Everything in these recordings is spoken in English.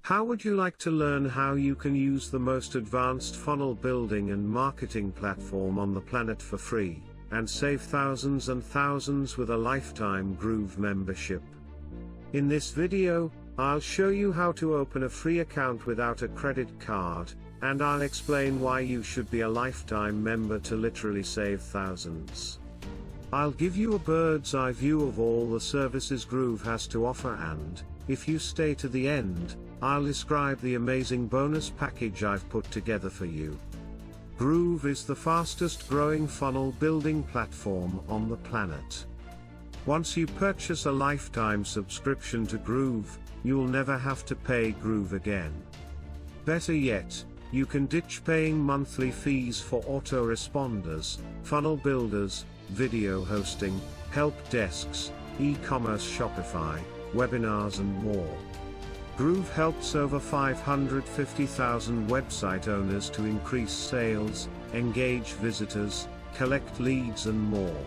How would you like to learn how you can use the most advanced funnel building and marketing platform on the planet for free, and save thousands and thousands with a lifetime Groove membership? In this video, I'll show you how to open a free account without a credit card, and I'll explain why you should be a lifetime member to literally save thousands. I'll give you a bird's eye view of all the services Groove has to offer, and, if you stay to the end, I'll describe the amazing bonus package I've put together for you. Groove is the fastest growing funnel building platform on the planet. Once you purchase a lifetime subscription to Groove, you'll never have to pay Groove again. Better yet, you can ditch paying monthly fees for autoresponders, funnel builders, video hosting, help desks, e-commerce, Shopify, webinars and more. Groove helps over 550,000 website owners to increase sales, engage visitors, collect leads and more.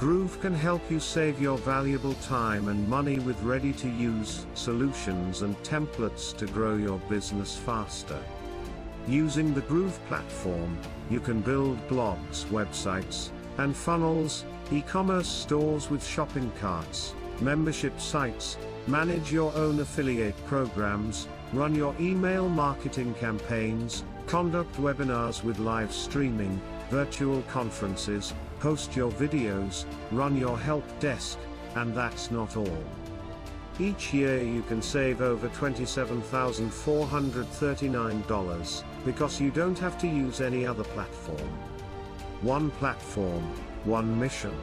Groove can help you save your valuable time and money with ready-to-use solutions and templates to grow your business faster. Using the Groove platform, you can build blogs, websites, and funnels, e-commerce stores with shopping carts, membership sites, manage your own affiliate programs, run your email marketing campaigns, conduct webinars with live streaming, virtual conferences, post your videos, run your help desk, and that's not all. Each year you can save over $27,439, because you don't have to use any other platform. One platform, one mission.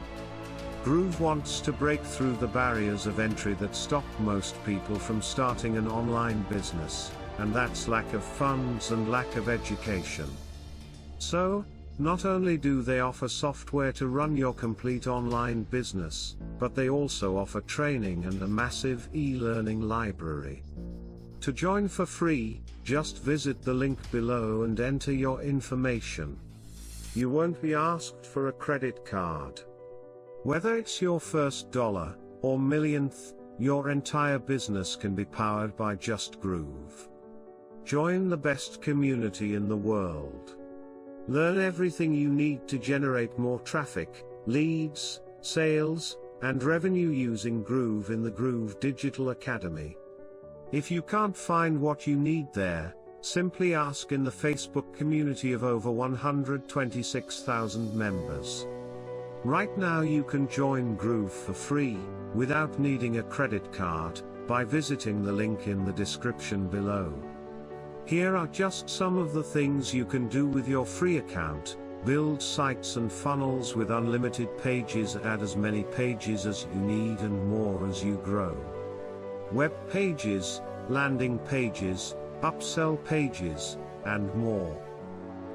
Groove wants to break through the barriers of entry that stop most people from starting an online business, and that's lack of funds and lack of education. So, not only do they offer software to run your complete online business, but they also offer training and a massive e-learning library. To join for free, just visit the link below and enter your information. You won't be asked for a credit card. Whether it's your first dollar, or millionth, your entire business can be powered by just Groove. Join the best community in the world. Learn everything you need to generate more traffic, leads, sales, and revenue using Groove in the Groove Digital Academy. If you can't find what you need there, simply ask in the Facebook community of over 126,000 members. Right now you can join Groove for free, without needing a credit card, by visiting the link in the description below. Here are just some of the things you can do with your free account: build sites and funnels with unlimited pages, add as many pages as you need and more as you grow. Web pages, landing pages, upsell pages, and more.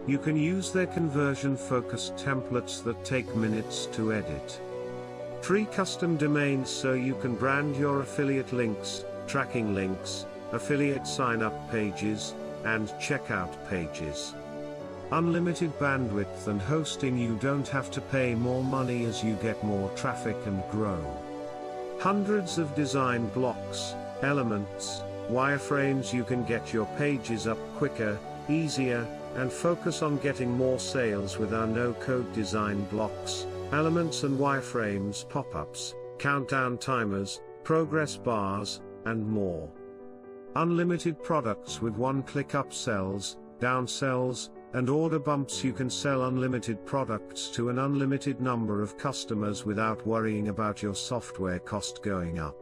You can use their conversion-focused templates that take minutes to edit. Free custom domains so you can brand your affiliate links, tracking links, affiliate sign-up pages, and checkout pages. Unlimited bandwidth and hosting, you don't have to pay more money as you get more traffic and grow. Hundreds of design blocks, elements, wireframes, you can get your pages up quicker, easier, and focus on getting more sales with our no-code design blocks, elements and wireframes, pop-ups, countdown timers, progress bars, and more. Unlimited products with one-click upsells, downsells, and order bumps. You can sell unlimited products to an unlimited number of customers without worrying about your software cost going up.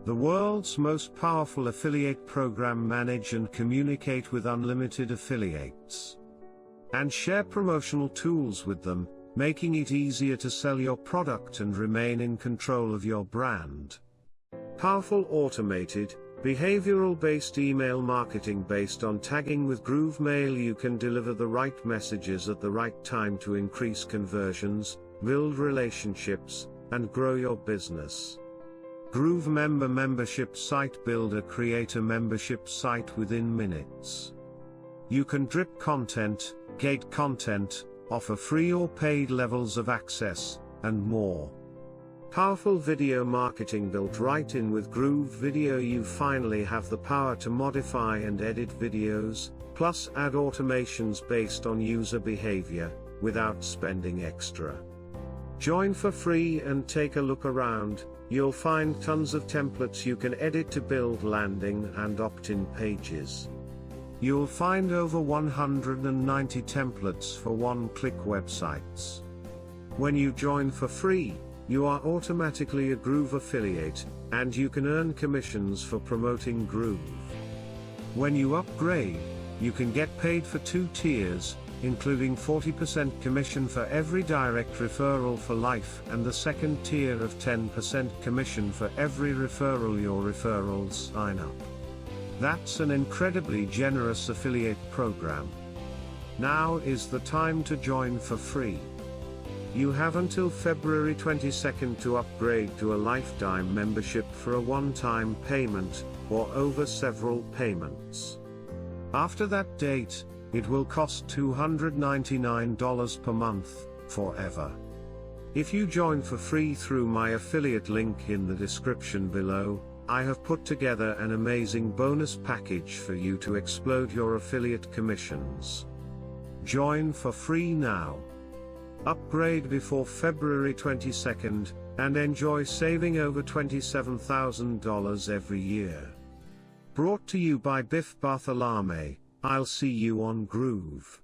The world's most powerful affiliate program. Manage and communicate with unlimited affiliates. And share promotional tools with them, making it easier to sell your product and remain in control of your brand. Powerful automated, behavioral-based email marketing based on tagging with Groove Mail. You can deliver the right messages at the right time to increase conversions, build relationships, and grow your business. Groove membership site builder. Create a membership site within minutes. You can drip content, gate content, offer free or paid levels of access, and more. Powerful video marketing built right in with Groove Video. You finally have the power to modify and edit videos, plus add automations based on user behavior, without spending extra. Join for free and take a look around. You'll find tons of templates you can edit to build landing and opt-in pages. You'll find over 190 templates for one-click websites. When you join for free, you are automatically a Groove affiliate, and you can earn commissions for promoting Groove. When you upgrade, you can get paid for 2 tiers, including 40% commission for every direct referral for life and the second tier of 10% commission for every referral your referrals sign up. That's an incredibly generous affiliate program. Now is the time to join for free. You have until February 22nd to upgrade to a lifetime membership for a one-time payment, or over several payments. After that date, it will cost $299 per month, forever. If you join for free through my affiliate link in the description below, I have put together an amazing bonus package for you to explode your affiliate commissions. Join for free now. Upgrade before February 22nd, and enjoy saving over $27,000 every year. Brought to you by Biff Bartholomew. I'll see you on Groove.